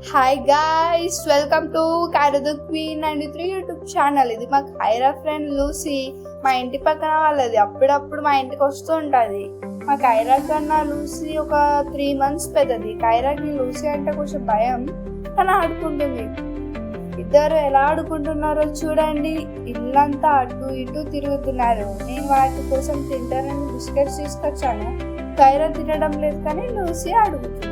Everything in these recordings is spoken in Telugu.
Hi guys, welcome to Kaira the queen 93 YouTube channel. ఇది మా కైరా ఫ్రెండ్ లూసీ. మా ఇంటి పక్కన వాళ్ళది. అప్పుడప్పుడు మా ఇంటికి వస్తూ ఉంటుంది. మా కైరా కన్నా లూసీ ఒక 3 months పెద్దది. కైరాకి లూసీ అంటే కొంచెం భయం, కానీ ఆడుకుంటుంది. ఇద్దరు ఎలా ఆడుకుంటున్నారో చూడండి. ఇల్లంతా అటు ఇటు తిరుగుతున్నారు. నేను వాటి కోసం తింటానని బిస్కెట్స్ తీసుకొచ్చాను. కైరా తినడం లేదు, కానీ లూసీ అడుగుతుంది.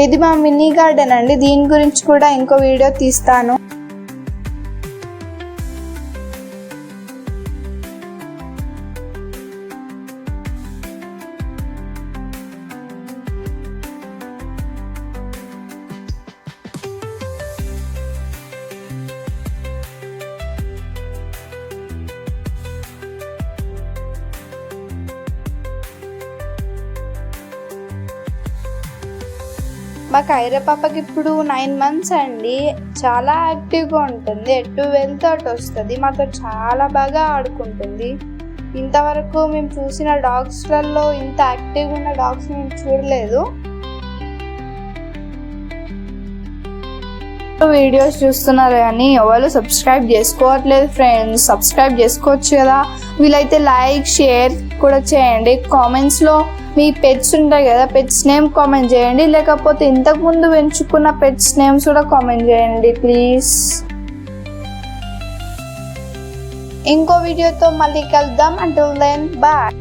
ఇది మా మినీ గార్డెన్ అండి. దీని గురించి కూడా ఇంకో వీడియో తీస్తాను. మా కైరా పాపకి ఇప్పుడు 9 months అండి. చాలా యాక్టివ్గా ఉంటుంది. ఎటు వెళ్తే అటు వస్తుంది. మాతో చాలా బాగా ఆడుకుంటుంది. ఇంతవరకు మేము చూసిన డాగ్స్లలో ఇంత యాక్టివ్గా ఉన్న డాగ్స్ మేము చూడలేదు. వీడియోస్ చూస్తున్నారు కానీ ఎవరు సబ్స్క్రైబ్ చేసుకోవట్లేదు ఫ్రెండ్స్. సబ్స్క్రైబ్ చేసుకోవచ్చు కదా. వీలైతే లైక్ షేర్ కూడా చేయండి. కామెంట్స్లో మీ పెట్స్ ఉంటాయి కదా, పెట్స్ నేమ్ కామెంట్ చేయండి. లేకపోతే ఇంతకుముందు పెంచుకున్న పెట్స్ నేమ్స్ కూడా కామెంట్ చేయండి ప్లీజ్. ఇంకో వీడియోతో మళ్ళీ కలుద్దాం. Until then bye.